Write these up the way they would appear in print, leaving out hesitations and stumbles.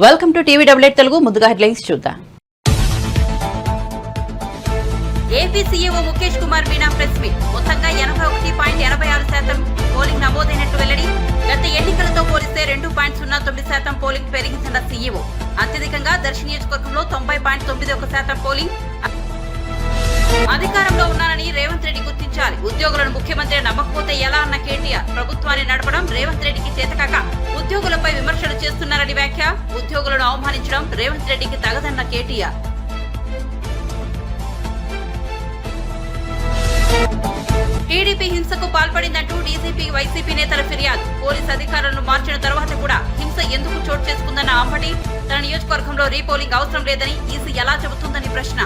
Welcome to TV డబ్ల్యూఎట్ తెలుగు. ముందుగా headlines చూద్దాం. AP CEO Mukesh Kumar Meena press meet. మొత్తంగా 81.86% పోలింగ్ నమోదైనట్టు వెల్లడి. గత ఎన్నికలతో పోలిస్తే 2.09% పోలింగ్ పెరిగిందన్న సీఈఓ. అత్యధికంగా దర్శి నియోజకవర్గంలో 90.91% పోలింగ్. అధికారంలో ఉన్నానని రేవంత్ రెడ్డి గుర్తించాలి. ఉద్యోగులను ముఖ్యమంత్రి నమ్మకపోతే ఎలా అన్న కేటీఆర్. ప్రభుత్వాన్ని నడపడం రేవంత్ రెడ్డికి చేతకాక ఉద్యోగులపై విమర్శలు చేస్తున్నారని వ్యాఖ్య. ఉద్యోగులను అవమానించడం రేవంత్ రెడ్డికి తగదన్న కేటీఆర్. టీడీపీ హింసకు పాల్పడిందంటూ డీజీపీ వైసీపీ నేతల ఫిర్యాదు. పోలీసు అధికారులను మార్చిన తర్వాత కూడా హింస ఎందుకు చోటు చేసుకుందన్న అంబటి. తన నియోజకవర్గంలో రీపోలింగ్ అవసరం లేదని ఈసీ ఎలా చెబుతుందని ప్రశ్న.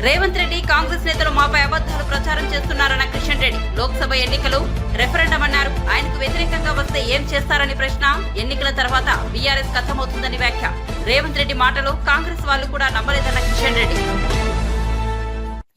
రేవంత్ రెడ్డి కాంగ్రెస్ నేతలు మాపై అబద్దాలు ప్రచారం చేస్తున్నారన్న కిషన్ రెడ్డి. లోక్సభ ఎన్నికలు రెఫరెండం అన్నారు. ఆయనకు వ్యతిరేకంగా వస్తే ఏం చేస్తారని ప్రశ్న. ఎన్నికల తర్వాత బీఆర్ఎస్ ఖతమవుతుందని వ్యాఖ్య. రేవంత్ రెడ్డి మాటలు కాంగ్రెస్ వాళ్ళు కూడా నమ్మలేదన్న కిషన్ రెడ్డి.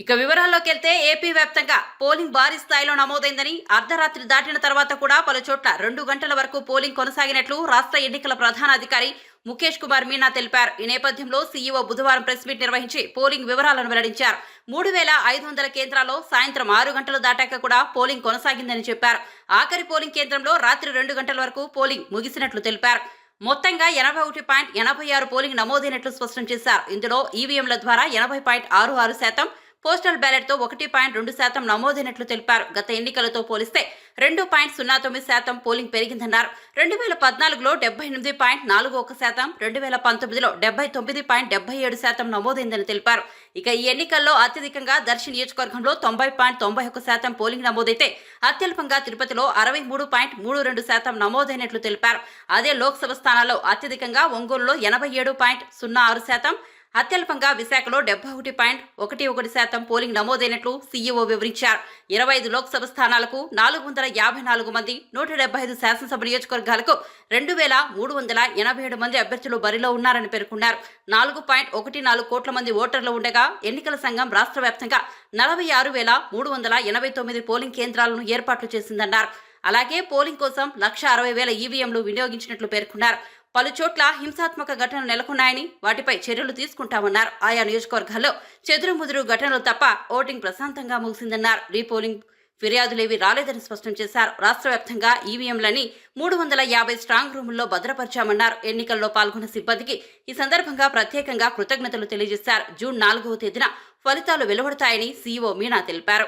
ఇక వివరాల్లోకి వెళ్తే ఏపీ వ్యాప్తంగా పోలింగ్ భారీ స్థాయిలో నమోదైందని, అర్ధరాత్రి దాటిన తర్వాత కూడా పలు చోట్ల 2 గంటల వరకు పోలింగ్ కొనసాగినట్లు రాష్ట్ర ఎన్నికల ప్రధాన అధికారి ముఖేష్ కుమార్ మీనా తెలిపారు. ఈ నేపథ్యంలో సీఈఓ బుధవారం ప్రెస్ మీట్ నిర్వహించి పోలింగ్ వివరాలను వెల్లడించారు. 3,500 కేంద్రాల్లో సాయంత్రం 6 గంటలు దాటాక కూడా పోలింగ్ కొనసాగిందని చెప్పారు. ఆఖరి పోలింగ్ కేంద్రంలో రాత్రి 2 గంటల వరకు పోలింగ్ ముగిసినట్లు తెలిపారు. మొత్తంగా 81.86 పోలింగ్ నమోదైనట్లు స్పష్టం చేశారు. ఇందులో ఈవీఎంల ద్వారా 80.66%, పోస్టల్ బ్యాలెట్తో 1.2% నమోదైనట్లు తెలిపారు. గత ఎన్నికలతో పోలిస్తే 2.09% పోలింగ్ పెరిగిందన్నారు. 2014లో 78.41%, 2019లో 79.77% నమోదైందని తెలిపారు. ఇక ఈ ఎన్నికల్లో అత్యధికంగా దర్శి నియోజకవర్గంలో 90.91% పోలింగ్ నమోదైతే, అత్యల్పంగా తిరుపతిలో 63.32% నమోదైనట్లు తెలిపారు. అదే లోక్సభ స్థానాల్లో అత్యధికంగా ఒంగోలులో 87.06%, అత్యల్పంగా విశాఖలో 71.11% పోలింగ్ నమోదైనట్లు సీఈఓ వివరించారు. 25 లోక్సభ స్థానాలకు 454 మంది, 175 శాసనసభ నియోజకవర్గాలకు 2,387 మంది అభ్యర్థులు బరిలో ఉన్నారని పేర్కొన్నారు. 4.14 కోట్ల మంది ఓటర్లు ఉండగా ఎన్నికల సంఘం రాష్ట్ర వ్యాప్తంగా 46,389 పోలింగ్ కేంద్రాలను ఏర్పాట్లు చేసిందన్నారు. అలాగే పోలింగ్ కోసం 1,60,000 ఈవీఎంలు వినియోగించినట్లు పేర్కొన్నారు. పలు చోట్ల హింసాత్మక ఘటనలు నెలకొన్నాయని, వాటిపై చర్యలు తీసుకుంటామన్నారు. ఆయా నియోజకవర్గాల్లో చెదురుముదురు ఘటనలు తప్ప ఓటింగ్ ప్రశాంతంగా ముగిసిందన్నారు. రీపోలింగ్ ఫిర్యాదులేవి రాలేదని స్పష్టం చేశారు. రాష్ట్ర వ్యాప్తంగా ఈవీఎంలని 350 స్ట్రాంగ్ రూముల్లో భద్రపరిచామన్నారు. ఎన్నికల్లో పాల్గొన్న సిబ్బందికి ఈ సందర్భంగా ప్రత్యేకంగా కృతజ్ఞతలు తెలియజేశారు. జూన్ 4వ తేదీన ఫలితాలు వెలువడతాయని సీఈఓ మీనా తెలిపారు.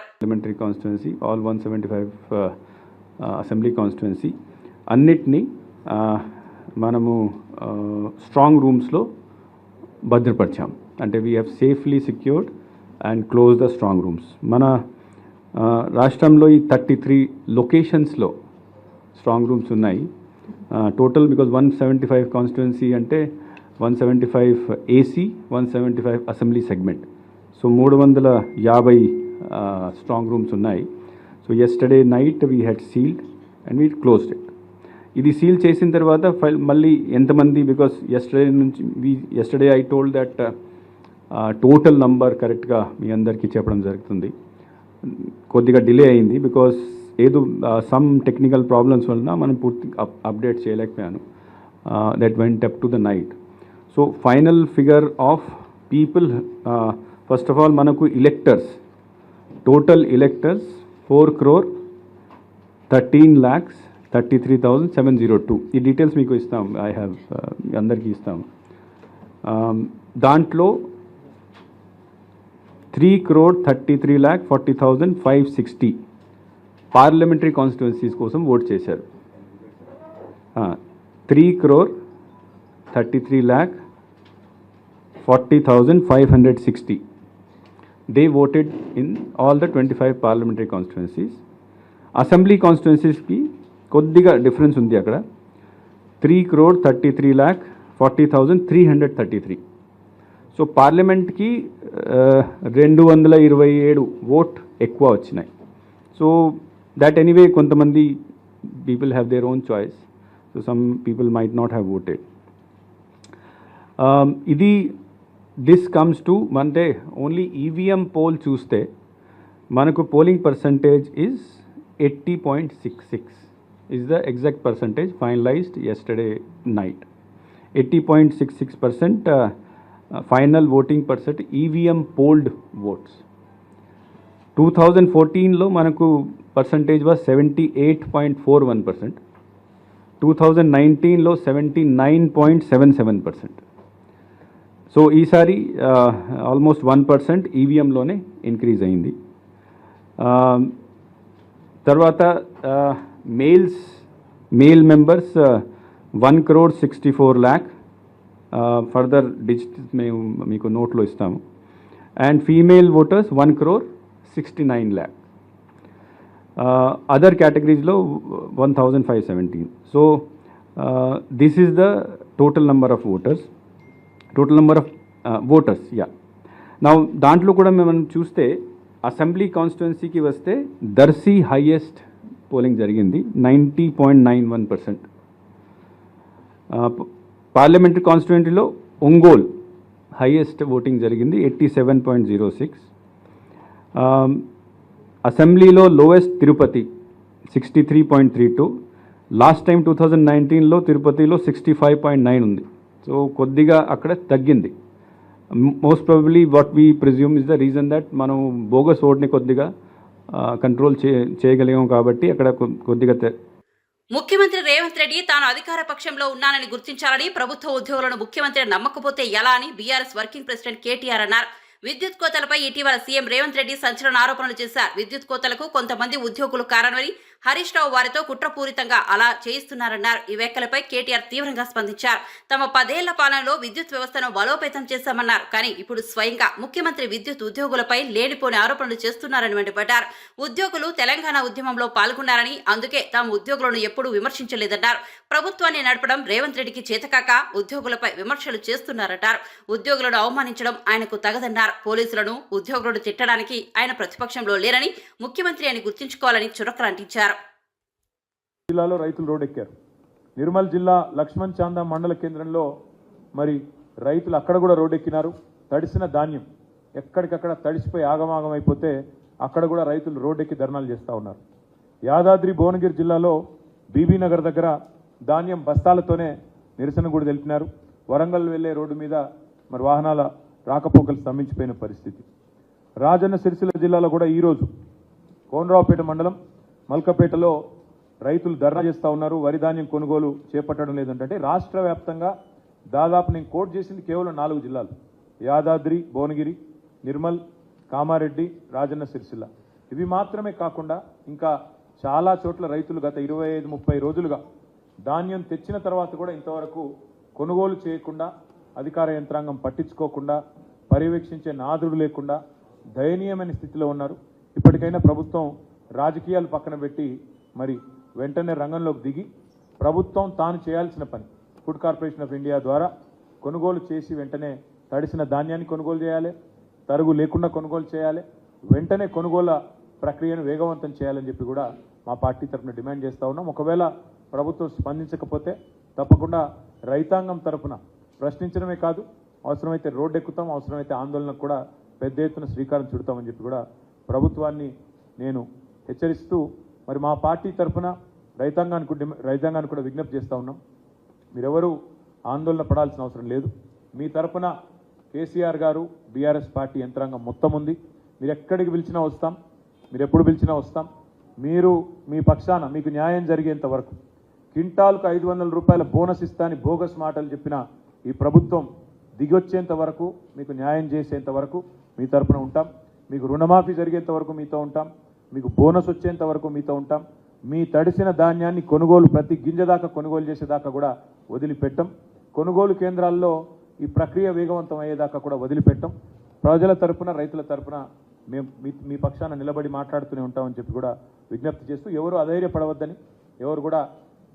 అసెంబ్లీ కాన్స్టిట్యుయెన్సీ అన్నిటినీ మనము స్ట్రాంగ్ రూమ్స్లో భద్రపరిచాం. అంటే we have safely secured and close the strong rooms. మన రాష్ట్రంలో ఈ 33 లొకేషన్స్లో స్ట్రాంగ్ రూమ్స్ ఉన్నాయి. టోటల్ బికాజ్ 175 కాన్స్టిట్యుయెన్సీ అంటే 175 AC, 175 assembly segment. So 350 strong rooms ఉన్నాయి. So yesterday night we had sealed and we closed it. ఇది సీల్ చేసిన తర్వాత మళ్ళీ ఎంతమంది, because yesterday I told that total number కరెక్ట్గా మీ అందరికీ చెప్పడం జరుగుతుంది. కొద్దిగా డిలే అయింది బికాస్ ఏదో సమ్ టెక్నికల్ ప్రాబ్లమ్స్ వలన మనం పూర్తి అప్డేట్ చేయలేకపోయాను. That went up to the night. So final figure of people, first of all మనకు ఎలెక్టర్స్, టోటల్ ఎలెక్టర్స్ 4,13,33,702. ఈ డీటెయిల్స్ మీకు ఇస్తాం. ఐ హ్యావ్ అందరికీ ఇస్తాం. దాంట్లో 3,33,40,560 పార్లమెంటరీ కాన్స్టిట్యుయెన్సీస్ కోసం ఓట్ చేశారు. 3,33,40,560 they voted in all the 25 parliamentary constituencies. Assembly కాన్స్టిట్యుయెన్సీస్కి కొద్దిగా డిఫరెన్స్ ఉంది. అక్కడ 3,33,40,333. సో పార్లమెంట్కి 227 ఓట్ ఎక్కువ వచ్చినాయి. సో దట్ ఎనీవే కొంతమంది people have their own choice. So some people might not have voted. ఇది దిస్ కమ్స్ టు అంటే ఓన్లీ ఈవీఎం పోల్ చూస్తే మనకు polling percentage is 80.66 is the exact percentage finalized yesterday night. 80.66% final voting percent EVM polled votes. 2014 లో మనకు percentage was 78.41%. 2019 లో 79.77%. So ఈసారి almost 1% ఈవీఎంలోనే increase అయింది. తర్వాత మేల్ మెంబర్స్ 1,64,00,000 ఫర్దర్ డిజిట్స్ మేము మీకు నోట్లో ఇస్తాము. And female voters 1,69,00,000. అదర్ కేటగిరీస్లో 1,517. So this is the total number of voters. నా దాంట్లో కూడా మనం చూస్తే అసెంబ్లీ కాన్స్టిట్యున్సీకి వస్తే దర్శి హైయెస్ట్ పోలింగ్ జరిగింది 90.91%. పార్లమెంటరీ కాన్స్టిట్యున్సీలో ఒంగోల్ హైయెస్ట్ ఓటింగ్ జరిగింది 87.06. అసెంబ్లీలో లోయెస్ట్ తిరుపతి 63.32. లాస్ట్ టైం 2019లో తిరుపతిలో 65.9 ఉంది. సో కొద్దిగా అక్కడ తగ్గింది. Most probably what we presume is the reason that మనం బోగస్ ఓట్ని కొద్దిగా కంట్రోల్ చేయగలిగాం కాబట్టి అక్కడ కొద్దిగా ముఖ్యమంత్రి రేవంత్ రెడ్డి తాను అధికార పక్షంలో ఉన్నానని గుర్తించాలని, ప్రభుత్వ ఉద్యోగులను ముఖ్యమంత్రి నమ్మకపోతే ఎలా అని బీఆర్ఎస్ వర్కింగ్ ప్రెసిడెంట్ కేటీఆర్ అన్నారు. విద్యుత్ కోతలపై ఇటీవల సీఎం రేవంత్ రెడ్డి సంచలన ఆరోపణలు చేశారు. విద్యుత్ కోతలకు కొంతమంది ఉద్యోగులు కారణమని, హరీష్ రావు వారితో కుట్రపూరితంగా అలా చేయిస్తున్నారన్నారు. ఈ వ్యాఖ్యలపై కేటీఆర్ తీవ్రంగా స్పందించారు. తమ 10 ఏళ్ల పాలనలో విద్యుత్ వ్యవస్థను బలోపేతం చేశామన్నారు. కానీ ఇప్పుడు స్వయంగా ముఖ్యమంత్రి విద్యుత్ ఉద్యోగులపై లేనిపోని ఆరోపణలు చేస్తున్నారని మండిపడ్డారు. ఉద్యోగులు తెలంగాణ ఉద్యమంలో పాల్గొన్నారని, అందుకే తాము ఉద్యోగులను ఎప్పుడూ విమర్శించలేదన్నారు. ప్రభుత్వాన్ని నడపడం రేవంత్ రెడ్డికి చేతకాక ఉద్యోగులపై విమర్శలు చేస్తున్నారన్నారు. ఉద్యోగులను అవమానించడం ఆయనకు తగదన్నారు. పోలీసులను, ఉద్యోగులను తిట్టడానికి ఆయన ప్రతిపక్షంలో లేరని, ముఖ్యమంత్రి అని గుర్తుంచుకోవాలని చురకలంటించారు. జిల్లాలో రైతులు రోడ్డెక్కారు. నిర్మల్ జిల్లా లక్ష్మణ్ చాందా మండల కేంద్రంలో మరి రైతులు అక్కడ కూడా రోడ్డెక్కినారు. తడిసిన ధాన్యం ఎక్కడికక్కడ తడిసిపోయి ఆగమాగం అయిపోతే అక్కడ కూడా రైతులు రోడ్డెక్కి ధర్నాలు చేస్తూ ఉన్నారు. యాదాద్రి భువనగిరి జిల్లాలో బీబీనగర్ దగ్గర ధాన్యం బస్తాలతోనే నిరసన కూడా తెలిపినారు. వరంగల్ వెళ్లే రోడ్డు మీద మరి వాహనాల రాకపోకలు స్తంభించిపోయిన పరిస్థితి. రాజన్న సిరిసిల్ల జిల్లాలో కూడా ఈరోజు కోనరావుపేట మండలం మల్కపేటలో రైతులు ధర్నా చేస్తూ ఉన్నారు. వరి ధాన్యం కొనుగోలు చేపట్టడం లేదంటే రాష్ట్ర వ్యాప్తంగా దాదాపు నేను కోట్ చేసింది కేవలం 4 జిల్లాలు: యాదాద్రి, భువనగిరి, నిర్మల్, కామారెడ్డి, రాజన్న సిరిసిల్ల. ఇవి మాత్రమే కాకుండా ఇంకా చాలా చోట్ల రైతులు గత 25-30 రోజులుగా ధాన్యం తెచ్చిన తర్వాత కూడా ఇంతవరకు కొనుగోలు చేయకుండా, అధికార యంత్రాంగం పట్టించుకోకుండా, పర్యవేక్షించే నాదుడు లేకుండా దయనీయమైన స్థితిలో ఉన్నారు. ఇప్పటికైనా ప్రభుత్వం రాజకీయాలు పక్కన పెట్టి మరి వెంటనే రంగంలోకి దిగి ప్రభుత్వం తాను చేయాల్సిన పని ఫుడ్ కార్పొరేషన్ ఆఫ్ ఇండియా ద్వారా కొనుగోలు చేసి వెంటనే తడిసిన ధాన్యాన్ని కొనుగోలు చేయాలి, తరుగు లేకుండా కొనుగోలు చేయాలి, వెంటనే కొనుగోలు ప్రక్రియను వేగవంతం చేయాలని చెప్పి కూడా మా పార్టీ తరఫున డిమాండ్ చేస్తూ ఉన్నాం. ఒకవేళ ప్రభుత్వం స్పందించకపోతే తప్పకుండా రైతాంగం తరఫున ప్రశ్నించడమే కాదు, అవసరమైతే రోడ్డు ఎక్కుతాం, అవసరమైతే ఆందోళనకు కూడా పెద్ద ఎత్తున శ్రీకారం చుడతామని చెప్పి కూడా ప్రభుత్వాన్ని నేను హెచ్చరిస్తూ మరి మా పార్టీ తరఫున రైతాంగానికి కూడా విజ్ఞప్తి చేస్తూ ఉన్నాం. మీరెవరూ ఆందోళన పడాల్సిన అవసరం లేదు. మీ తరఫున కేసీఆర్ గారు, బీఆర్ఎస్ పార్టీ యంత్రాంగం మొత్తం ఉంది. మీరు ఎక్కడికి పిలిచినా వస్తాం, మీరు ఎప్పుడు పిలిచినా వస్తాం. మీరు మీ పక్షాన మీకు న్యాయం జరిగేంత వరకు, క్వింటాల్కు 500 రూపాయల బోనస్ ఇస్తాని బోగస్ మాటలు చెప్పిన ఈ ప్రభుత్వం దిగొచ్చేంత వరకు, మీకు న్యాయం చేసేంత వరకు మీ తరఫున ఉంటాం. మీకు రుణమాఫీ జరిగేంత వరకు మీతో ఉంటాం. మీకు బోనస్ వచ్చేంత వరకు మీతో ఉంటాం. మీ తడిసిన ధాన్యాన్ని కొనుగోలు ప్రతి గింజ దాకా కొనుగోలు చేసేదాకా కూడా వదిలిపెట్టం. కొనుగోలు కేంద్రాల్లో ఈ ప్రక్రియ వేగవంతం అయ్యేదాకా కూడా వదిలిపెట్టం. ప్రజల తరఫున, రైతుల తరఫున మేము మీ పక్షాన నిలబడి మాట్లాడుతూనే ఉంటామని చెప్పి కూడా విజ్ఞప్తి చేస్తూ, ఎవరు అధైర్యపడవద్దని, ఎవరు కూడా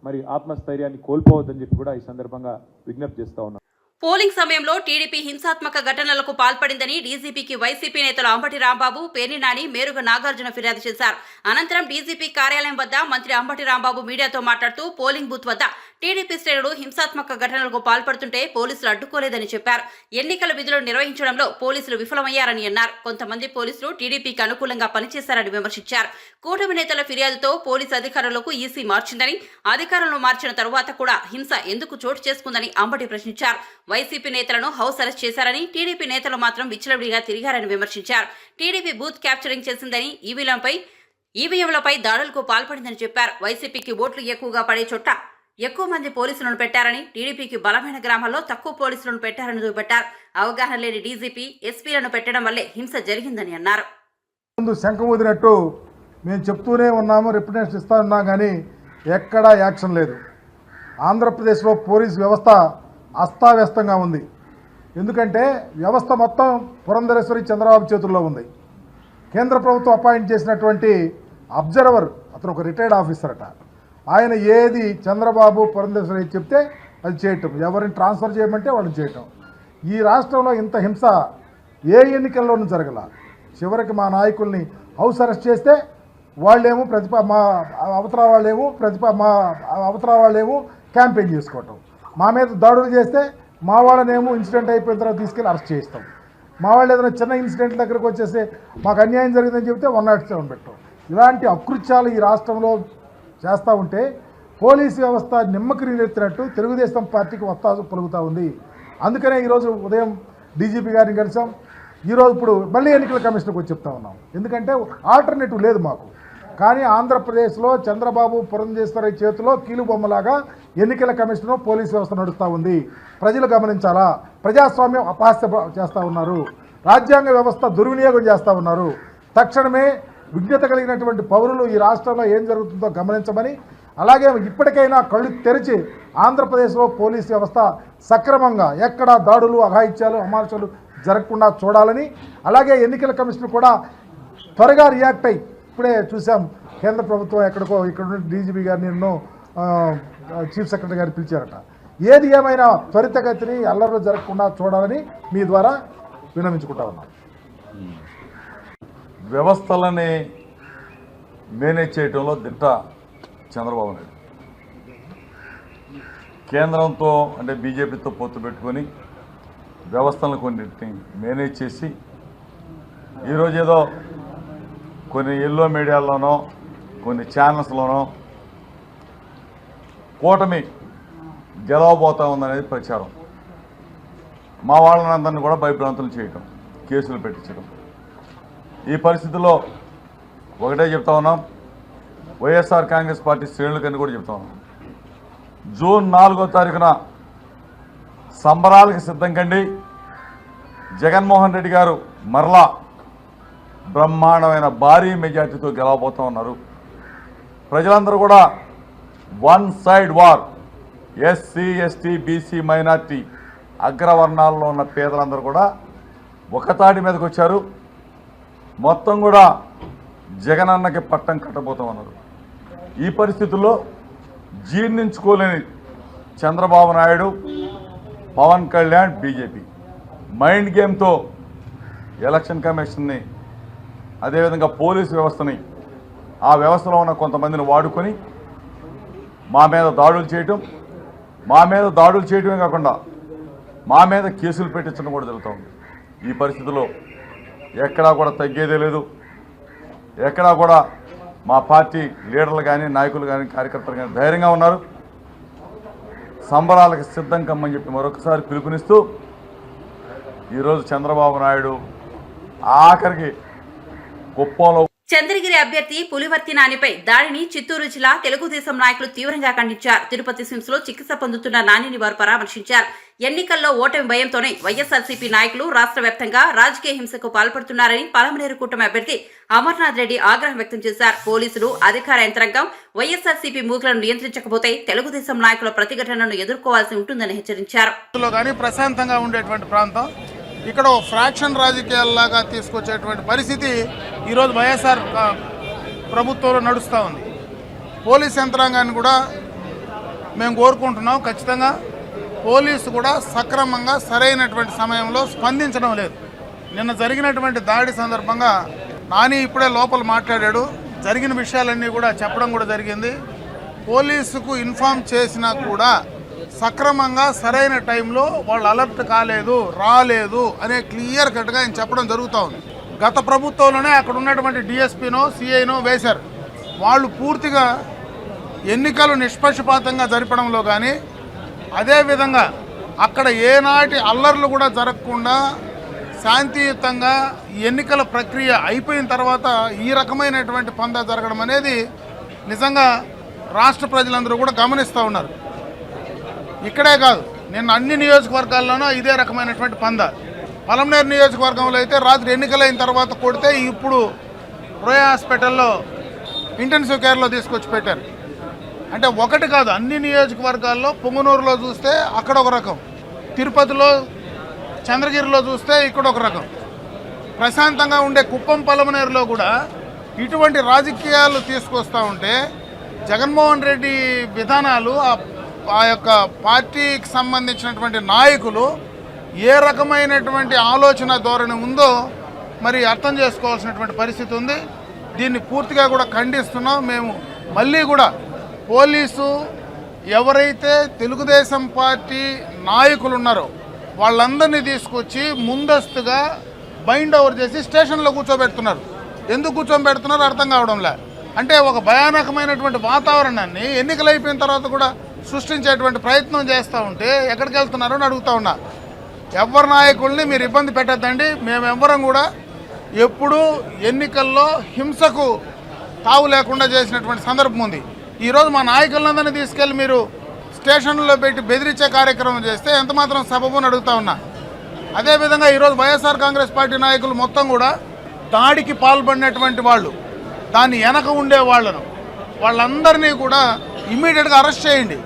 మరి ఆత్మస్థైర్యాన్ని కోల్పోవద్దని చెప్పి కూడా ఈ సందర్భంగా విజ్ఞప్తి చేస్తూ ఉన్నాం. పోలింగ్ సమయంలో టీడీపీ హింసాత్మక ఘటనలకు పాల్పడిందని డీజీపీకి వైసీపీ నేతలు అంబటి రాంబాబు, పేర్ని నాని, మేరుగ నాగార్జున ఫిర్యాదు చేశారు. అనంతరం డీజీపీ కార్యాలయం వద్ద మంత్రి అంబటి రాంబాబు మీడియాతో మాట్లాడుతూ పోలింగ్ బూత్ వద్ద టీడీపీ శ్రేణులు హింసాత్మక ఘటనలకు పాల్పడుతుంటే పోలీసులు అడ్డుకోలేదని చెప్పారు. ఎన్నికల విధులు నిర్వహించడంలో పోలీసులు విఫలమయ్యారని అన్నారు. కొంతమంది పోలీసులు టీడీపీకి అనుకూలంగా పనిచేశారని విమర్శించారు. కూటమి నేతల ఫిర్యాదుతో పోలీసు అధికారులకు ఈసీ మార్చిందని, అధికారులను మార్చిన తరువాత కూడా హింస ఎందుకు చోటు చేసుకుందని అంబటి ప్రశ్నించారు. వైసీపీ నేతలను హౌస్ అరెస్ట్ చేశారని, టీడీపీ నేతలు మాత్రం విచ్చలవిడిగా తిరిగారని విమర్శించారు. టీడీపీ బూత్ క్యాప్చరింగ్ చేసిందని, ఈవీఎంలపై దాడులకు పాల్పడిందని చెప్పారు. వైసీపీకి ఓట్లు ఎక్కువగా పడే చోట ఎక్కువ మంది పోలీసులను పెట్టారని, టీడీపీకి బలమైన గ్రామాల్లో తక్కువ పోలీసులను పెట్టారని చూపెట్టారు. అవగాహన లేని డీజీపీ, ఎస్పీలను పెట్టడం వల్లే హింస జరిగిందని అన్నారు. ముందు శంఖం ఊదినట్టు మేము చెప్తూనే ఉన్నాము, రిప్రజెంటేషన్ ఇస్తా ఉన్నాం, కానీ ఎక్కడా యాక్షన్ లేదు. ఆంధ్రప్రదేశ్లో పోలీస్ వ్యవస్థ అస్తావ్యస్తంగా ఉంది. ఎందుకంటే వ్యవస్థ మొత్తం పురంధరేశ్వరి చంద్రబాబు చేతుల్లో ఉంది. కేంద్ర ప్రభుత్వం అపాయింట్ చేసినటువంటి అబ్జర్వర్, అతను ఒక రిటైర్డ్ ఆఫీసర్ అట, ఆయన ఏది చంద్రబాబు పురంధరేశ్వరి చెప్తే అది చేయటం, ఎవరిని ట్రాన్స్ఫర్ చేయమంటే వాళ్ళని చేయటం. ఈ రాష్ట్రంలో ఇంత హింస ఏ ఎన్నికల్లోనూ జరగల. చివరికి మా నాయకుల్ని హౌస్ అరెస్ట్ చేస్తే వాళ్ళేమో మా అవతల వాళ్ళేమో క్యాంపెయిన్ చేసుకోవటం, మా మీద దాడులు చేస్తే మా వాళ్ళనేమో ఇన్సిడెంట్ అయిపోయిన తర్వాత తీసుకెళ్ళి అరెస్ట్ చేస్తాం. మా వాళ్ళు ఏదైనా చిన్న ఇన్సిడెంట్ దగ్గరకు వచ్చేసి మాకు అన్యాయం జరిగిందని చెప్తే 107 పెట్టాం. ఇలాంటి అకృత్యాలు ఈ రాష్ట్రంలో చేస్తూ ఉంటే పోలీసు వ్యవస్థ నిమ్మకి నీరెత్తినట్టు తెలుగుదేశం పార్టీకి వత్తాసు పలుకుతూ ఉంది. అందుకనే ఈరోజు ఉదయం డీజీపీ గారిని కలిసాం. ఈరోజు ఇప్పుడు మళ్ళీ ఎన్నికల కమిషన్కి వచ్చి చెప్తా ఉన్నాం. ఎందుకంటే ఆల్టర్నేటివ్ లేదు మాకు. కానీ ఆంధ్రప్రదేశ్లో చంద్రబాబు పురంధేశ్వరి చేతిలో కీలుబొమ్మలాగా ఎన్నికల కమిషన్ పోలీసు వ్యవస్థ నడుస్తూ ఉంది. ప్రజలు గమనించాలా. ప్రజాస్వామ్యం అపహాస్య చేస్తూ ఉన్నారు, రాజ్యాంగ వ్యవస్థ దుర్వినియోగం చేస్తూ ఉన్నారు. తక్షణమే విజ్ఞత కలిగినటువంటి పౌరులు ఈ రాష్ట్రంలో ఏం జరుగుతుందో గమనించమని, అలాగే ఇప్పటికైనా కళ్ళు తెరిచి ఆంధ్రప్రదేశ్లో పోలీసు వ్యవస్థ సక్రమంగా ఎక్కడా దాడులు, అఘాయిత్యాలు, అమానుషాలు జరగకుండా చూడాలని, అలాగే ఎన్నికల కమిషన్ కూడా త్వరగా రియాక్ట్ అయ్యి, ఇప్పుడే చూసాం కేంద్ర ప్రభుత్వం ఎక్కడికో ఇక్కడ డీజీపీ గారిని ఎన్నో చీఫ్ సెక్రటరీ గారు పిలిచారట. ఏది ఏమైనా త్వరితగతిని అల్లర్లు జరగకుండా చూడాలని మీ ద్వారా విన్నవించుకుంటా ఉన్నాం. వ్యవస్థలని మేనేజ్ చేయడంలో దిట్ట చంద్రబాబు నాయుడు. కేంద్రంతో అంటే బీజేపీతో పొత్తు పెట్టుకొని వ్యవస్థలను కొన్నిటిని మేనేజ్ చేసి ఈరోజు ఏదో కొన్ని ఎల్లో మీడియాల్లోనో కొన్ని ఛానల్స్లోనో కూటమి గెలవబోతా ఉందనేది ప్రచారం. మా వాళ్ళనందరినీ కూడా భయభ్రాంతులు చేయటం, కేసులు పెట్టించడం. ఈ పరిస్థితుల్లో ఒకటే చెప్తా ఉన్నాం, వైఎస్ఆర్ కాంగ్రెస్ పార్టీ శ్రేణులకని కూడా చెప్తా ఉన్నాం, జూన్ 4వ తారీఖున సంబరాలకు సిద్ధం కండి. జగన్మోహన్ రెడ్డి గారు మరలా బ్రహ్మాండమైన భారీ మెజార్టీతో గెలవబోతూ ఉన్నారు. ప్రజలందరూ కూడా one side war. SC, ST, BC, minority అగ్రవర్ణాల్లో ఉన్న పేదలందరూ కూడా ఒకతాటి మీదకి వచ్చారు. మొత్తం కూడా జగనన్నకి పట్టం కట్టబోతూ ఉన్నారు. ఈ పరిస్థితుల్లో జీర్ణించుకోలేని చంద్రబాబు నాయుడు, పవన్ కళ్యాణ్, బీజేపీ మైండ్ గేమ్తో ఎలక్షన్ కమిషన్ని, అదేవిధంగా పోలీసు వ్యవస్థని, ఆ వ్యవస్థలో ఉన్న కొంతమందిని వాడుకొని మా మీద దాడులు చేయటమే కాకుండా మా మీద కేసులు పెట్టించడం కూడా జరుగుతుంది. ఈ పరిస్థితుల్లో ఎక్కడా కూడా తగ్గేదే లేదు. ఎక్కడా కూడా మా పార్టీ లీడర్లు కానీ, నాయకులు కానీ, కార్యకర్తలు కానీ ధైర్యంగా ఉన్నారు. సంబరాలకు సిద్ధం కమ్మని చెప్పి మరొకసారి పిలుపునిస్తూ ఈరోజు చంద్రబాబు నాయుడు ఆఖరికి కుప్పంలో చంద్రగిరి అభ్యర్థి పులివర్తి నానిపై దాడిని చిత్తూరు జిల్లా తెలుగుదేశం నాయకులు తీవ్రంగా ఖండించారు. తిరుపతి సిమ్స్ లో చికిత్స పొందుతున్న నానిని వారు పరామర్శించారు. ఎన్నికల్లో ఓటమి భయంతోనే వైఎస్ఆర్సీపీ నాయకులు రాష్ట్ర వ్యాప్తంగా రాజకీయ హింసకు పాల్పడుతున్నారని పలమనేరు కూటమి అభ్యర్థి అమర్నాథ్ రెడ్డి ఆగ్రహం వ్యక్తం చేశారు. పోలీసులు, అధికార యంత్రాంగం వైఎస్ఆర్సీపీ మూకలను నియంత్రించకపోతే తెలుగుదేశం నాయకుల ప్రతిఘటనను ఎదుర్కోవాల్సి ఉంటుందని హెచ్చరించారు. ప్రశాంతంగా ఉండేటువంటి ప్రాంతం ఇక్కడ ఫ్రాక్షన్ రాజకీయాల్లాగా తీసుకొచ్చేటువంటి పరిస్థితి ఈరోజు వైఎస్ఆర్ ప్రభుత్వంలో నడుస్తూ ఉంది. పోలీస్ యంత్రాంగాన్ని కూడా మేము కోరుకుంటున్నాం, ఖచ్చితంగా పోలీసు కూడా సక్రమంగా సరైనటువంటి సమయంలో స్పందించడం లేదు. నిన్న జరిగినటువంటి దాడి సందర్భంగా నాని ఇప్పుడే లోపల మాట్లాడాడు. జరిగిన విషయాలన్నీ కూడా చెప్పడం కూడా జరిగింది. పోలీసుకు ఇన్ఫామ్ చేసినా కూడా సక్రమంగా సరైన టైంలో వాళ్ళు అలర్ట్ కాలేదు, రాలేదు అనే క్లియర్ కట్గా ఆయన చెప్పడం జరుగుతూ ఉంది. గత ప్రభుత్వంలోనే అక్కడ ఉన్నటువంటి డిఎస్పీనో సిఐనో వేశారు. వాళ్ళు పూర్తిగా ఎన్నికలు నిష్పక్షపాతంగా జరపడంలో కానీ, అదేవిధంగా అక్కడ ఏనాటి అల్లర్లు కూడా జరగకుండా శాంతియుతంగా ఎన్నికల ప్రక్రియ అయిపోయిన తర్వాత ఈ రకమైనటువంటి పందా జరగడం అనేది నిజంగా రాష్ట్ర ప్రజలందరూ కూడా గమనిస్తూ ఉన్నారు. ఇక్కడే కాదు, నిన్న అన్ని నియోజకవర్గాల్లోనూ ఇదే రకమైనటువంటి పందా. పలమనేరు నియోజకవర్గంలో అయితే రాత్రి ఎన్నికలైన తర్వాత కొడితే ఇప్పుడు రోయా హాస్పిటల్లో ఇంటెన్సివ్ కేర్లో తీసుకొచ్చి పెట్టారు. అంటే ఒకటి కాదు, అన్ని నియోజకవర్గాల్లో పొంగునూరులో చూస్తే అక్కడ ఒక రకం, తిరుపతిలో చంద్రగిరిలో చూస్తే ఇక్కడ ఒక రకం, ప్రశాంతంగా ఉండే కుప్పం పలమనేరులో కూడా ఇటువంటి రాజకీయాలు తీసుకొస్తూ ఉంటే జగన్మోహన్ రెడ్డి విధానాలు ఆ యొక్క పార్టీకి సంబంధించినటువంటి నాయకులు ఏ రకమైనటువంటి ఆలోచన ధోరణి ఉందో మరి అర్థం చేసుకోవాల్సినటువంటి పరిస్థితి ఉంది. దీన్ని పూర్తిగా కూడా ఖండిస్తున్నాం. మేము మళ్ళీ కూడా పోలీసు ఎవరైతే తెలుగుదేశం పార్టీ నాయకులు ఉన్నారో వాళ్ళందరినీ తీసుకొచ్చి ముందస్తుగా బైండ్ ఓవర్ చేసి స్టేషన్లో కూర్చోబెడుతున్నారు. ఎందుకు కూర్చోబెడుతున్నారో అర్థం కావడంలే. అంటే ఒక భయానకమైనటువంటి వాతావరణాన్ని ఎన్నికలు అయిపోయిన తర్వాత కూడా సృష్టించేటువంటి ప్రయత్నం చేస్తూ ఉంటే ఎక్కడికి వెళ్తున్నారో అని అడుగుతూ ఉన్నా. ఎవరి నాయకుల్ని మీరు ఇబ్బంది పెట్టద్దండి. మేమెవ్వరం కూడా ఎప్పుడూ ఎన్నికల్లో హింసకు తావు లేకుండా చేసినటువంటి సందర్భం ఉంది. ఈరోజు మా నాయకులందరినీ తీసుకెళ్ళి మీరు స్టేషన్లో పెట్టి బెదిరించే కార్యక్రమం చేస్తే ఎంతమాత్రం సబబుని అడుగుతా ఉన్నా. అదేవిధంగా ఈరోజు వైఎస్ఆర్ కాంగ్రెస్ పార్టీ నాయకులు మొత్తం కూడా దాడికి పాల్పడినటువంటి వాళ్ళు, దాన్ని వెనక ఉండే వాళ్ళందరినీ కూడా ఇమ్మీడియట్గా అరెస్ట్ చేయండి.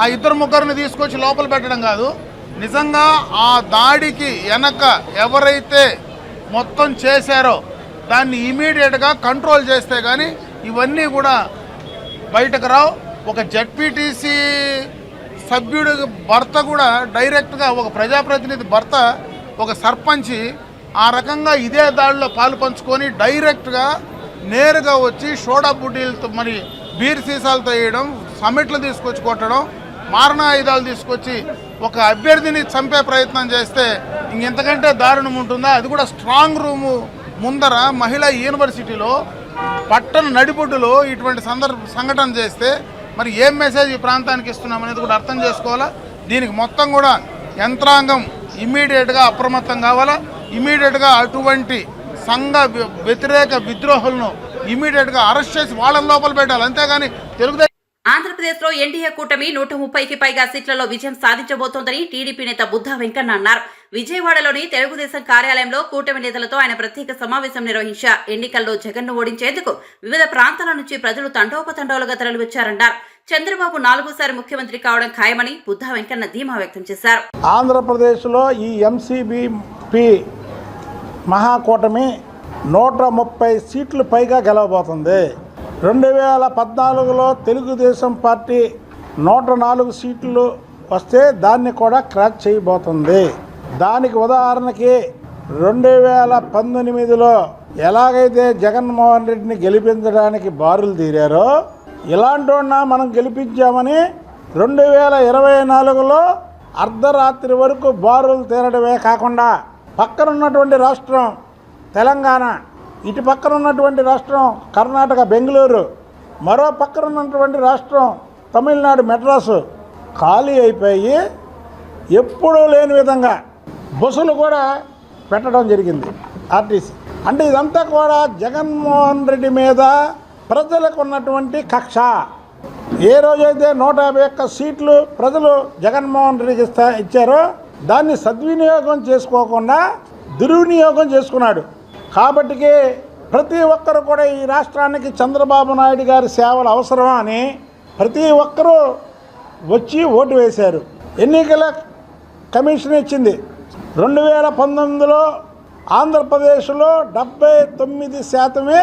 ఆ ఇద్దరు ముగ్గురిని తీసుకొచ్చి లోపల పెట్టడం కాదు, నిజంగా ఆ దాడికి వెనక ఎవరైతే మొత్తం చేశారో దాన్ని ఇమీడియట్గా కంట్రోల్ చేస్తే కానీ ఇవన్నీ కూడా బయటకు రావు. ఒక జెడ్పీటీసీ సభ్యుడి భర్త కూడా డైరెక్ట్గా, ఒక ప్రజాప్రతినిధి భర్త, ఒక సర్పంచి ఆ రకంగా ఇదే దాడిలో పాలు పంచుకొని డైరెక్ట్గా నేరుగా వచ్చి సోడా బుడ్డీలతో మరి బీర్ సీసాలతో వేయడం, సమిట్లు తీసుకొచ్చి కొట్టడం, మారణాయుధాలు తీసుకొచ్చి ఒక అభ్యర్థిని చంపే ప్రయత్నం చేస్తే ఇంకెంతకంటే దారుణం ఉంటుందా? అది కూడా స్ట్రాంగ్ రూము ముందర మహిళా యూనివర్సిటీలో పట్టణ నడిబొడ్డులో ఇటువంటి సంఘటన చేస్తే మరి ఏం మెసేజ్ ఈ ప్రాంతానికి ఇస్తున్నాం అనేది కూడా అర్థం చేసుకోవాలా. దీనికి మొత్తం కూడా యంత్రాంగం ఇమ్మీడియట్గా అప్రమత్తం కావాలా. ఇమ్మీడియట్గా అటువంటి సంఘ వ్యతిరేక విద్రోహులను ఇమ్మీడియట్గా అరెస్ట్ చేసి వాళ్ళని లోపల పెట్టాలి. అంతేగాని తెలుగుదేశం ఆంధ్రప్రదేశ్లో ఎన్డీఏ కూటమి 130కి పైగా సీట్లలో విజయం సాధించబోతోందని టీడీపీ నేత బుద్ధా వెంకన్న అన్నారు. విజయవాడలోని తెలుగుదేశం కార్యాలయంలో కూటమి నేతలతో ఆయన ప్రత్యేక సమావేశం నిర్వహించారు. ఎన్నికల్లో జగన్ను ఓడించేందుకు వివిధ ప్రాంతాల నుంచి ప్రజలు తండోపతండోలుగా తరలివచ్చారన్నారు. చంద్రబాబు 4వ ముఖ్యమంత్రి కావడం ఖాయమని బుద్ధా వెంకన్న ధీమా వ్యక్తం చేశారు. ఆంధ్రప్రదేశ్లో ఈ ఎంసీబీపీ మహాకూటమి 130 సీట్లు పైగా గెలవబోతుంది. 2014లో తెలుగుదేశం పార్టీ 104 సీట్లు వస్తే దాన్ని కూడా క్రాక్ చేయబోతుంది. దానికి ఉదాహరణకి 2019లో ఎలాగైతే జగన్మోహన్ రెడ్డిని గెలిపించడానికి బారులు తీరారో ఇలాంటి మనం గెలిపించామని 2024లో అర్ధరాత్రి వరకు బారులు తీరడమే కాకుండా పక్కన ఉన్నటువంటి రాష్ట్రం తెలంగాణ, ఇటు పక్కన ఉన్నటువంటి రాష్ట్రం కర్ణాటక బెంగళూరు, మరో పక్కన ఉన్నటువంటి రాష్ట్రం తమిళనాడు మెడ్రాసు ఖాళీ అయిపోయి ఎప్పుడూ లేని విధంగా బస్సులు కూడా పెట్టడం జరిగింది ఆర్టీసీ. అంటే ఇదంతా కూడా జగన్మోహన్ రెడ్డి మీద ప్రజలకు ఉన్నటువంటి కక్ష. ఏ రోజైతే 151 సీట్లు ప్రజలు జగన్మోహన్ రెడ్డికి ఇచ్చారో దాన్ని సద్వినియోగం చేసుకోకుండా దుర్వినియోగం చేసుకున్నాడు. కాబట్టికి ప్రతి ఒక్కరు కూడా ఈ రాష్ట్రానికి చంద్రబాబు నాయుడు గారి సేవలు అవసరమా అని ప్రతి ఒక్కరూ వచ్చి ఓటు వేశారు. ఎన్నికల కమిషన్ ఇచ్చింది. 2019లో ఆంధ్రప్రదేశ్లో 79%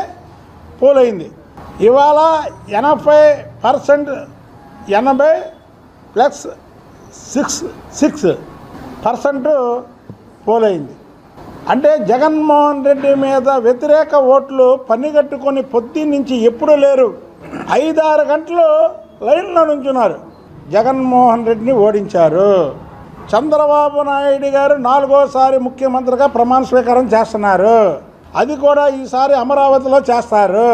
పోలైంది. ఇవాళ 80%, 80+, 6% పోలైంది. అంటే జగన్మోహన్ రెడ్డి మీద వ్యతిరేక ఓట్లు పనిగట్టుకొని పొద్దు నుంచి ఎప్పుడూ లేరు. 5-6 గంటలు లైన్లో నుంచున్నారు. జగన్మోహన్ రెడ్డిని ఓడించారు. చంద్రబాబు నాయుడు గారు 4వసారి ముఖ్యమంత్రిగా ప్రమాణ స్వీకారం చేస్తున్నారు. అది కూడా ఈసారి అమరావతిలో చేస్తారు.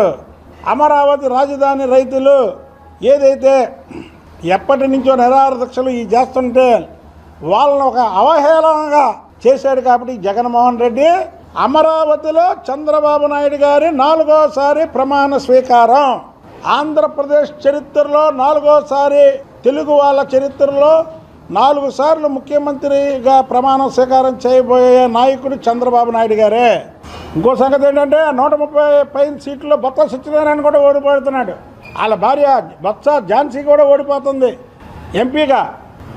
అమరావతి రాజధాని రైతులు ఏదైతే ఎప్పటి నుంచో నిరాహార దీక్షలు చేస్తుంటే వాళ్ళని ఒక అవహేళనగా చేశాడు. కాబట్టి జగన్మోహన్ రెడ్డి అమరావతిలో చంద్రబాబు నాయుడు గారి 4వసారి ప్రమాణ స్వీకారం. ఆంధ్రప్రదేశ్ చరిత్రలో 4వసారి, తెలుగు వాళ్ళ చరిత్రలో 4 సార్లు ముఖ్యమంత్రిగా ప్రమాణ స్వీకారం చేయబోయే నాయకుడు చంద్రబాబు నాయుడు గారే. ఇంకో సంగతి ఏంటంటే 130 పైన సీట్లలో బొత్స సత్యనారాయణ కూడా ఓడిపోతున్నాడు. వాళ్ళ భార్య బొత్స ఝాన్సీ కూడా ఓడిపోతుంది ఎంపీగా.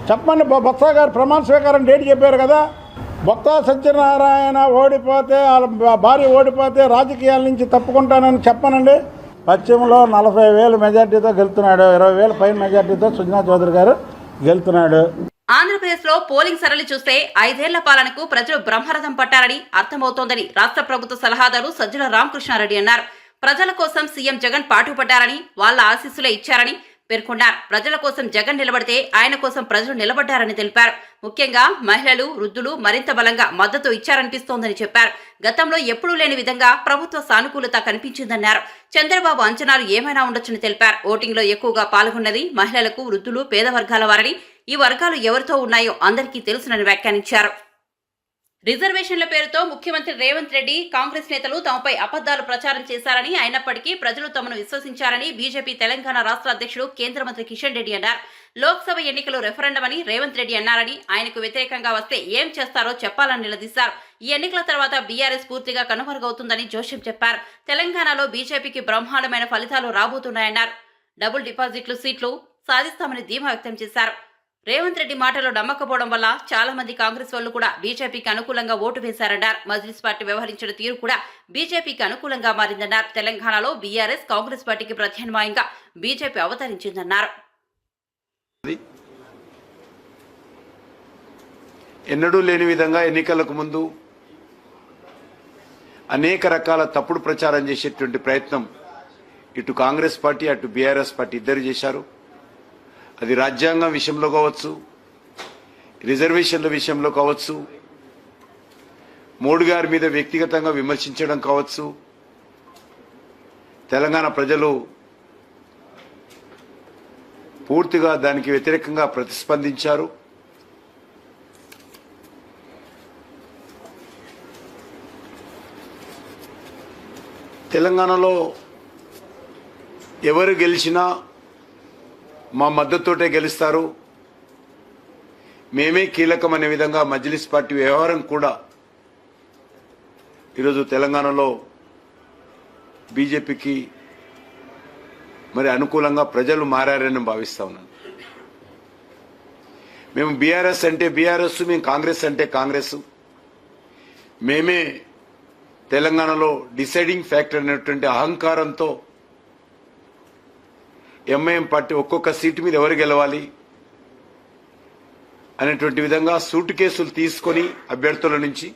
చెప్పండి, బొత్స గారు ప్రమాణ స్వీకారం డేట్ చెప్పారు కదా. బొత్స సత్యనారాయణ ఓడిపోతే, వాళ్ళ భార్య ఓడిపోతే రాజకీయాల నుంచి తప్పుకుంటానని చెప్పనండి. పశ్చిమలో 40,000 మెజార్టీతో గెలుతున్నాడు. 20,000 పైన మెజార్టీతో సుజనా చౌదరి గారు గెలుతున్నాడు. ఆంధ్రప్రదేశ్ లో పోలింగ్ సరళి చూస్తే 5 ఏళ్ల పాలనకు ప్రజలు బ్రహ్మరథం పట్టారని అర్థమవుతోందని రాష్ట్ర ప్రభుత్వ సలహాదారు సజ్జల రామకృష్ణారెడ్డి అన్నారు. ప్రజల కోసం సీఎం జగన్ పాటుపడ్డారని, వాళ్ళ ఆశీస్సులే ఇచ్చారని పేర్కొన్నారు. ప్రజల కోసం జగన్ నిలబడితే ఆయన కోసం ప్రజలు నిలబడ్డారని తెలిపారు. ముఖ్యంగా మహిళలు, వృద్ధులు మరింత బలంగా మద్దతు ఇచ్చారనిపిస్తోందని చెప్పారు. గతంలో ఎప్పుడూ లేని విధంగా ప్రభుత్వ సానుకూలత కనిపించిందన్నారు. చంద్రబాబు అంచనాలు ఏమైనా ఉండొచ్చని తెలిపారు. ఓటింగ్లో ఎక్కువగా పాల్గొన్నది మహిళలకు, వృద్ధులు, పేద వర్గాల వారని, ఈ వర్గాలు ఎవరితో ఉన్నాయో అందరికీ తెలుసునని వ్యాఖ్యానించారు. రిజర్వేషన్ల పేరుతో ముఖ్యమంత్రి రేవంత్ రెడ్డి, కాంగ్రెస్ నేతలు తమపై అబద్దాలు ప్రచారం చేశారని, అయినప్పటికీ ప్రజలు తమను విశ్వసించారని బీజేపీ తెలంగాణ రాష్ట్ర అధ్యక్షుడు కేంద్ర మంత్రి కిషన్ రెడ్డి అన్నారు. లోక్సభ ఎన్నికలు రెఫరెండం అని రేవంత్ రెడ్డి అన్నారని, ఆయనకు వ్యతిరేకంగా వస్తే ఏం చేస్తారో చెప్పాలని నిలదీశారు. ఈ ఎన్నికల తర్వాత బీఆర్ఎస్ పూర్తిగా కనుమరుగవుతుందని జోషిం చెప్పారు. తెలంగాణలో బీజేపీకి బ్రహ్మాండమైన ఫలితాలు రాబోతున్నాయన్నారు. డబుల్ డిపాజిట్లు సీట్లు సాధిస్తామని ధీమా వ్యక్తం చేశారు. రేవంత్ రెడ్డి మాటలు నమ్మకపోవడం వల్ల చాలా మంది కాంగ్రెస్ వాళ్ళు కూడా బీజేపీకి అనుకూలంగా ఓటు వేశారన్నారు. మజ్లిస్ పార్టీ వ్యవహరించిన తీరు కూడా బీజేపీకి అనుకూలంగా మారిందన్నారు. తెలంగాణలో బీఆర్ఎస్, కాంగ్రెస్ పార్టీకి ప్రత్యామ్నాయంగా బీజేపీ అవతరించిందన్నారు. ఎన్నడూ లేని విధంగా ఎన్నికలకు ముందు అనేక రకాల తప్పుడు ప్రచారం చేసేటువంటి ప్రయత్నం ఇటు కాంగ్రెస్ పార్టీ, అటు బీఆర్ఎస్ పార్టీ ఇద్దరు చేశారు. అది రాజ్యాంగం విషయంలో కావచ్చు, రిజర్వేషన్ల విషయంలో కావచ్చు, మోడీ గారి మీద వ్యక్తిగతంగా విమర్శించడం కావచ్చు. తెలంగాణ ప్రజలు పూర్తిగా దానికి వ్యతిరేకంగా ప్రతిస్పందించారు. తెలంగాణలో ఎవరు గెలిచినా మా మద్దతుతోటే గెలుస్తారు, మేమే కీలకం అనే విధంగా మజ్లిస్ పార్టీ వ్యవహారం కూడా ఈరోజు తెలంగాణలో బీజేపీకి మరి అనుకూలంగా ప్రజలు మారారని భావిస్తా ఉన్నాను. మేము బీఆర్ఎస్ అంటే బీఆర్ఎస్, మేము కాంగ్రెస్ అంటే కాంగ్రెస్, మేమే తెలంగాణలో డిసైడింగ్ ఫ్యాక్టర్ అనేటువంటి అహంకారంతో ఎంఐఎం పార్టీ ఒక్కొక్క సీటు మీద ఎవరు గెలవాలి అనేటువంటి విధంగా సూట్ కేసులు తీసుకొని అభ్యర్థుల నుంచి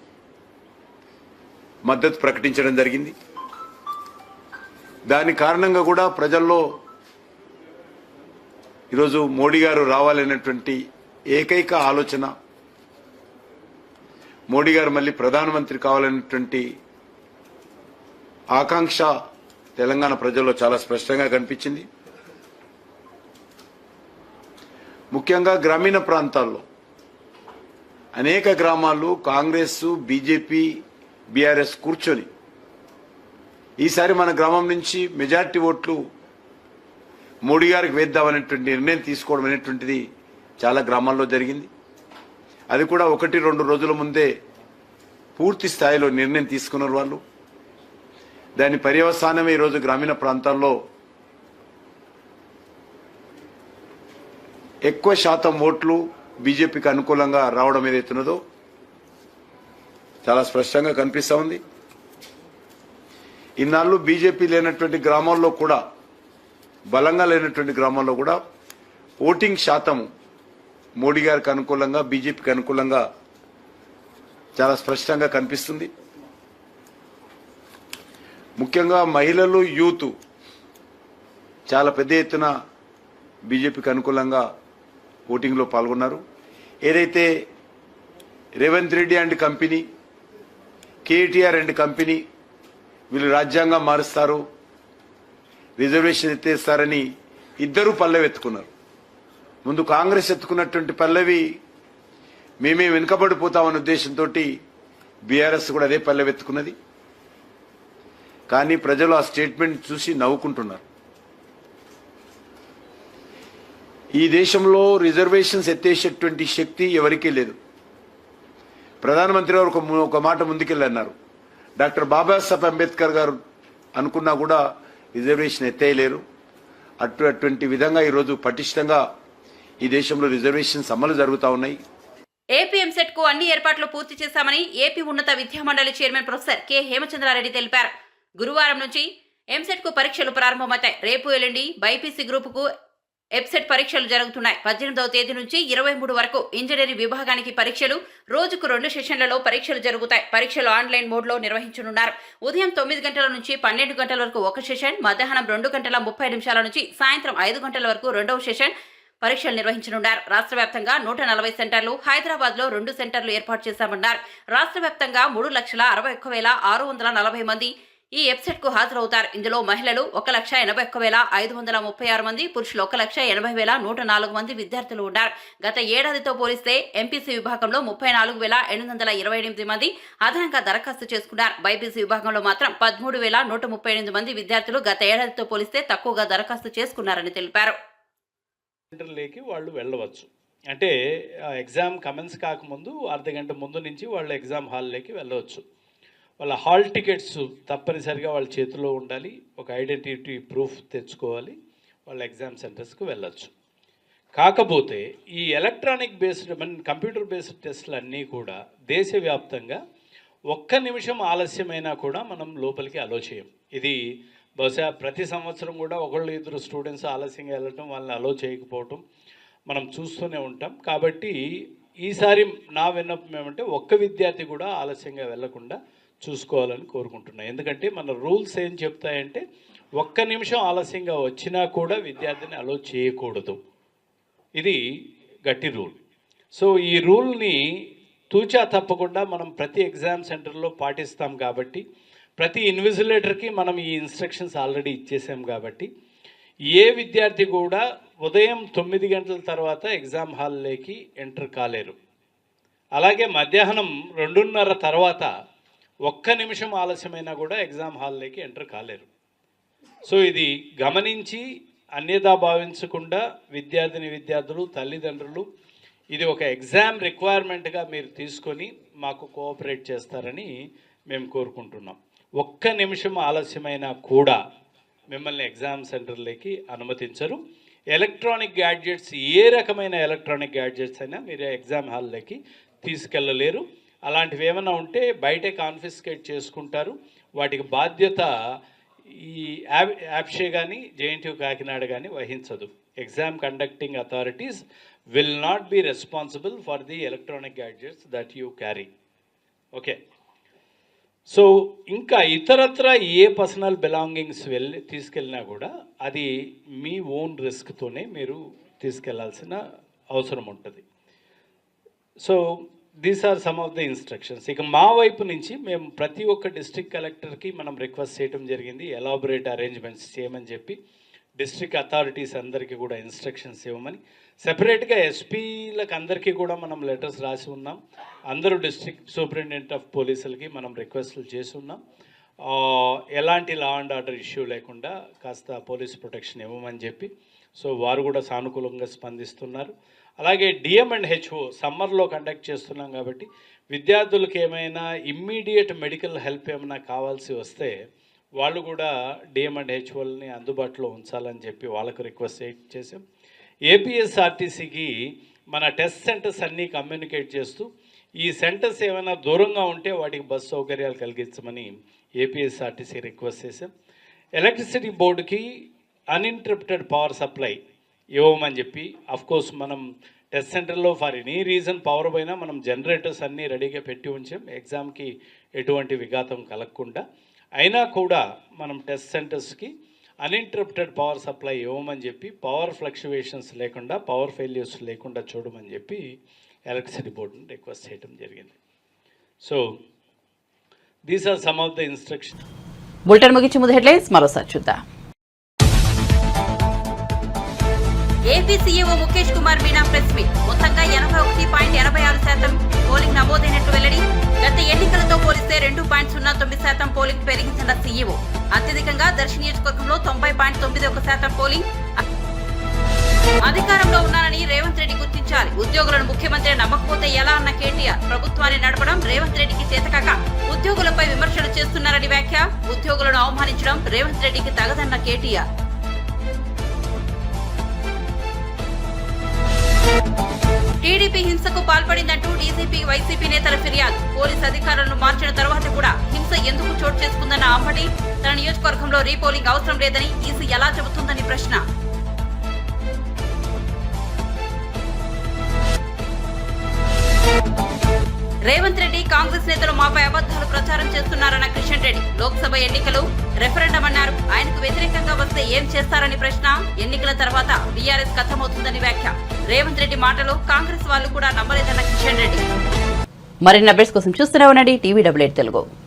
మద్దతు ప్రకటించడం జరిగింది. దాని కారణంగా కూడా ప్రజల్లో ఈరోజు మోడీ గారు రావాలనేటువంటి ఏకైక ఆలోచన, మోడీ గారు మళ్ళీ ప్రధానమంత్రి కావాలనేటువంటి ఆకాంక్ష తెలంగాణ ప్రజల్లో చాలా స్పష్టంగా కనిపించింది. ముఖ్యంగా గ్రామీణ ప్రాంతాల్లో అనేక గ్రామాల్లో కాంగ్రెస్, బీజేపీ, బీఆర్ఎస్ కూర్చొని ఈసారి మన గ్రామం నుంచి మెజార్టీ ఓట్లు మోడీ గారికి వేద్దామనేటువంటి నిర్ణయం తీసుకోవడం అనేటువంటిది చాలా గ్రామాల్లో జరిగింది. అది కూడా 1-2 రోజుల ముందే పూర్తి స్థాయిలో నిర్ణయం తీసుకున్నారు వాళ్ళు. దాని పర్యవసానమే ఈరోజు గ్రామీణ ప్రాంతాల్లో ఎక్కువ శాతం ఓట్లు బీజేపీకి అనుకూలంగా రావడం ఏదైతున్నదో చాలా స్పష్టంగా కనిపిస్తా ఉంది. ఇన్నాళ్ళు బీజేపీ లేనటువంటి గ్రామాల్లో కూడా, బలంగా లేనటువంటి గ్రామాల్లో కూడా ఓటింగ్ శాతం మోడీ గారికి అనుకూలంగా, బీజేపీకి అనుకూలంగా చాలా స్పష్టంగా కనిపిస్తుంది. ముఖ్యంగా మహిళలు, యూత్ చాలా పెద్ద ఎత్తున బీజేపీకి అనుకూలంగా ఓటింగ్లో పాల్గొన్నారు. ఏదైతే Revanth Reddy and company, KTR and company వీళ్ళు రాజ్యాంగం మారుస్తారు, రిజర్వేషన్ ఎత్తేస్తారని ఇద్దరూ పల్లెవెత్తుకున్నారు. ముందు కాంగ్రెస్ ఎత్తుకున్నటువంటి పల్లవి మేమే వెనుకబడిపోతామన్న ఉద్దేశంతో బీఆర్ఎస్ కూడా అదే పల్లెవెత్తుకున్నది. కానీ ప్రజలు ఆ స్టేట్మెంట్ చూసి నవ్వుకుంటున్నారు. ఈ దేశంలో రిజర్వేషన్స్ ఎత్తేసేటువంటి శక్తి ఎవరికీ లేదు. ప్రధానమంత్రి గారు ఒక మాట ముందుకెళ్ళన్నారు. డాక్టర్ బాబాసాహెబ్ అంబేద్కర్ గారు అనుకున్నా కూడా రిజర్వేషన్ ఎత్తేయలేరు. అటువంటి విధంగా ఈరోజు పటిష్టంగా ఈ దేశంలో రిజర్వేషన్స్ అమలు జరుగుతూ ఉన్నాయి. ఏపీ ఎంసెట్ కు అన్ని ఏర్పాట్లు పూర్తి చేశామని ఏపీ ఉన్నత విద్యామండలి చైర్మన్ ప్రొఫెసర్ కె హేమచంద్రారెడ్డి తెలిపారు. గురువారం నుంచి ఎంసెట్ కు పరీక్షలు ప్రారంభమవుతాయి. రేపు ఎల్లుండి బైపీసీ గ్రూప్ కు ఎబ్సెట్ పరీక్షలు జరుగుతున్నాయి. 18వ తేదీ నుంచి 23 వరకు ఇంజనీరింగ్ విభాగానికి పరీక్షలు, రోజుకు 2 సెషన్లలో పరీక్షలు జరుగుతాయి. పరీక్షలు ఆన్లైన్ మోడ్లో నిర్వహించనున్నారు. ఉదయం 9 గంటల నుంచి 12 గంటల వరకు ఒక సెషన్, మధ్యాహ్నం 2 గంటల 30 నిమిషాల నుంచి సాయంత్రం 5 గంటల వరకు రెండవ సెషన్ పరీక్షలు నిర్వహించనున్నారు. రాష్ట్ర వ్యాప్తంగా 140 సెంటర్లు, హైదరాబాద్ లో 2 సెంటర్లు ఏర్పాటు చేశామన్నారు. రాష్ట్ర వ్యాప్తంగా 3,61,4040 మంది ఈ వెబ్సైట్ కు హాజరవుతారు. ఇందులో మహిళలు 1,81,536 మంది, పురుషులు 1,80,104 మంది విద్యార్థులు ఉన్నారు. గత ఏడాదితో పోలిస్తే ఎంపీసీ విభాగంలో 34,828 మంది అదనంగా దరఖాస్తు చేసుకున్నారు. బైపీసీ విభాగంలో మాత్రం 13,138 మంది విద్యార్థులు గత ఏడాదితో పోలిస్తే తక్కువగా దరఖాస్తు చేసుకున్నారని తెలిపారు. సెంటర్లోకి వాళ్ళు వెళ్ళవచ్చు. అంటే ఎగ్జామ్ కమెన్స్ కాకముందు అర్ధగంట ముందు నుంచి వాళ్ళు ఎగ్జామ్ హాల్లోకి వెళ్ళవచ్చు. వాళ్ళ హాల్ టికెట్స్ తప్పనిసరిగా వాళ్ళ చేతిలో ఉండాలి. ఒక ఐడెంటిటీ ప్రూఫ్ తెచ్చుకోవాలి. వాళ్ళ ఎగ్జామ్ సెంటర్స్కి వెళ్ళచ్చు. కాకపోతే ఈ ఎలక్ట్రానిక్ బేస్డ్ కంప్యూటర్ బేస్డ్ టెస్టులు అన్నీ కూడా దేశవ్యాప్తంగా 1 నిమిషం ఆలస్యమైనా కూడా మనం లోపలికి అలో చేయం. ఇది బహుశా ప్రతి సంవత్సరం కూడా 1-2 స్టూడెంట్స్ ఆలస్యంగా వెళ్ళటం, వాళ్ళని అలో చేయకపోవటం మనం చూస్తూనే ఉంటాం. కాబట్టి ఈసారి నా విన్నపం ఏమంటే ఒక్క విద్యార్థి కూడా ఆలస్యంగా వెళ్లకుండా చూసుకోవాలని కోరుకుంటున్నాను. ఎందుకంటే మన రూల్స్ ఏం చెప్తాయంటే 1 నిమిషం ఆలస్యంగా వచ్చినా కూడా విద్యార్థిని అలో చేయకూడదు. ఇది గట్టి రూల్. సో ఈ రూల్ని తూచా తప్పకుండా మనం ప్రతి ఎగ్జామ్ సెంటర్లో పాటిస్తాం. కాబట్టి ప్రతి ఇన్విజిలేటర్కి మనం ఈ ఇన్స్ట్రక్షన్స్ ఆల్రెడీ ఇచ్చేసాం. కాబట్టి ఏ విద్యార్థి కూడా ఉదయం 9 గంటల తర్వాత ఎగ్జామ్ హాల్లోకి ఎంటర్ కాలేరు. అలాగే మధ్యాహ్నం 2:30 తర్వాత 1 నిమిషం ఆలస్యమైనా కూడా ఎగ్జామ్ హాల్లోకి ఎంటర్ కాలేరు. సో ఇది గమనించి అన్యదా భావించకుండా విద్యార్థులు, తల్లిదండ్రులు ఇది ఒక ఎగ్జామ్ రిక్వైర్మెంట్గా మీరు తీసుకొని మాకు కోఆపరేట్ చేస్తారని మేము కోరుకుంటున్నాం. 1 నిమిషం ఆలస్యమైనా కూడా మిమ్మల్ని ఎగ్జామ్ సెంటర్లోకి అనుమతించరు. ఎలక్ట్రానిక్ గ్యాడ్జెట్స్, ఏ రకమైన ఎలక్ట్రానిక్ గ్యాడ్జెట్స్ అయినా మీరు ఎగ్జామ్ హాల్లోకి తీసుకెళ్ళలేరు. అలాంటివి ఏమైనా ఉంటే బయటే కాన్ఫిస్కేట్ చేసుకుంటారు. వాటికి బాధ్యత ఈ యాప్షే కానీ జేఎన్టీయూ కాకినాడ కానీ వహించదు. Exam conducting authorities will not be responsible for the electronic gadgets that you carry. Okay. So ఇంకా ఇతరత్ర ఏ పర్సనల్ బిలాంగింగ్స్ తీసుకెళ్ళినా కూడా అది మీ ఓన్ రిస్క్తోనే మీరు తీసుకెళ్లాల్సిన అవసరం ఉంటుంది. So these are some of the instructions. ఇక మా వైపు నుంచి మేము ప్రతి ఒక్క డిస్ట్రిక్ట్ కలెక్టర్కి మనం రిక్వెస్ట్ చేయడం జరిగింది, ఎలాబొరేట్ అరేంజ్మెంట్స్ చేయమని చెప్పి. డిస్ట్రిక్ట్ అథారిటీస్ అందరికీ కూడా ఇన్స్ట్రక్షన్స్ ఇవ్వమని. సెపరేట్గా ఎస్పీలకు అందరికీ కూడా మనం లెటర్స్ రాసి ఉన్నాం. అందరూ డిస్ట్రిక్ట్ సూపరింటెండెంట్ ఆఫ్ పోలీసులకి మనం రిక్వెస్ట్లు చేసి ఉన్నాం. ఎలాంటి లా అండ్ ఆర్డర్ ఇష్యూ లేకుండా కాస్త పోలీస్ ప్రొటెక్షన్ ఇవ్వమని చెప్పి. సో వారు కూడా సానుకూలంగా స్పందిస్తున్నారు. అలాగే డిఎం అండ్ హెచ్ఓ సమ్మర్లో కండక్ట్ చేస్తున్నాం కాబట్టి విద్యార్థులకు ఏమైనా ఇమ్మీడియట్ మెడికల్ హెల్ప్ ఏమైనా కావాల్సి వస్తే వాళ్ళు కూడా డిఎం అండ్ హెచ్ఓల్ని అందుబాటులో ఉంచాలని చెప్పి వాళ్ళకు రిక్వెస్ట్ చేసాం. ఏపీఎస్ఆర్టీసీకి మన టెస్ట్ సెంటర్స్ అన్నీ కమ్యూనికేట్ చేస్తూ ఈ సెంటర్స్ ఏమైనా దూరంగా ఉంటే వాటికి బస్సు సౌకర్యాలు కలిగించమని ఏపీఎస్ఆర్టీసీ రిక్వెస్ట్ చేసాం. ఎలక్ట్రిసిటీ బోర్డుకి అన్ఇంటరప్టెడ్ పవర్ సప్లై ఇవ్వమని చెప్పి. అఫ్కోర్స్ మనం టెస్ట్ సెంటర్లో ఫర్ ఎనీ రీజన్ పవర్ పోయినా మనం జనరేటర్స్ అన్నీ రెడీగా పెట్టి ఉంచాం ఎగ్జామ్కి ఎటువంటి విఘాతం కలగకుండా. అయినా కూడా మనం టెస్ట్ సెంటర్స్కి అన్ఇంటరప్టెడ్ పవర్ సప్లై ఇవ్వమని చెప్పి, పవర్ ఫ్లక్చువేషన్స్ లేకుండా, పవర్ ఫెయిల్యూర్స్ లేకుండా చూడమని చెప్పి ఎలక్ట్రిసిటీ బోర్డుని రిక్వెస్ట్ చేయడం జరిగింది. So these are some of the instructions. Bulletin ముగించే ముందు హెడ్లైన్స్ మరోసారి చూద్దాం. AP CEO Mukesh Kumar Meena press meet. మొత్తంగా 81.86% పోలింగ్ నమోదైనట్లు వెల్లడి. గత ఎన్నికలతో పోలిస్తే 2.09% పోలింగ్ పెరిగించిన సీఈఓ. అత్యధికంగా దర్శి నియోజకవర్గంలో 90.91% పోలింగ్. అధికారంలో ఉన్నానని రేవంత్ రెడ్డి గుర్తించాలి. ఉద్యోగులను ముఖ్యమంత్రి నమ్మకపోతే ఎలా అన్న కేటీఆర్. ప్రభుత్వాన్ని నడపడం రేవంత్ రెడ్డికి చేతకాక ఉద్యోగులపై విమర్శలు చేస్తున్నారని వ్యాఖ్య. ఉద్యోగులను అవమానించడం రేవంత్ రెడ్డికి తగదన్న కేటీఆర్. టీడీపీ హింసకు పాల్పడిందంటూ డీజీపీ వైసీపీ నేతల ఫిర్యాదు. పోలీసు అధికారులను మార్చిన తర్వాత కూడా హింస ఎందుకు చోటు చేసుకుందన్న అంబటి. తన నియోజకవర్గంలో రీపోలింగ్ అవసరం లేదని ఈసీ ఎలా చెబుతుందని ప్రశ్న. రేవంత్ రెడ్డి కాంగ్రెస్ నేతలు మాపై అబద్దాలు ప్రచారం చేస్తున్నారన్న కిషన్ రెడ్డి. లోక్సభ ఎన్నికలు రెఫరెండం అన్నారు. ఆయనకు వ్యతిరేకంగా వస్తే ఏం చేస్తారని ప్రశ్న. ఎన్నికల తర్వాత బీఆర్ఎస్ ఖతమవుతుందని వ్యాఖ్య. రేవంత్ రెడ్డి మాటలు కాంగ్రెస్ వాళ్ళు కూడా నమ్మలేదన్న కిషన్ రెడ్డి. మరిన్ని అప్డేట్స్ కోసం చూస్తూనే ఉండండి TVWA తెలుగు.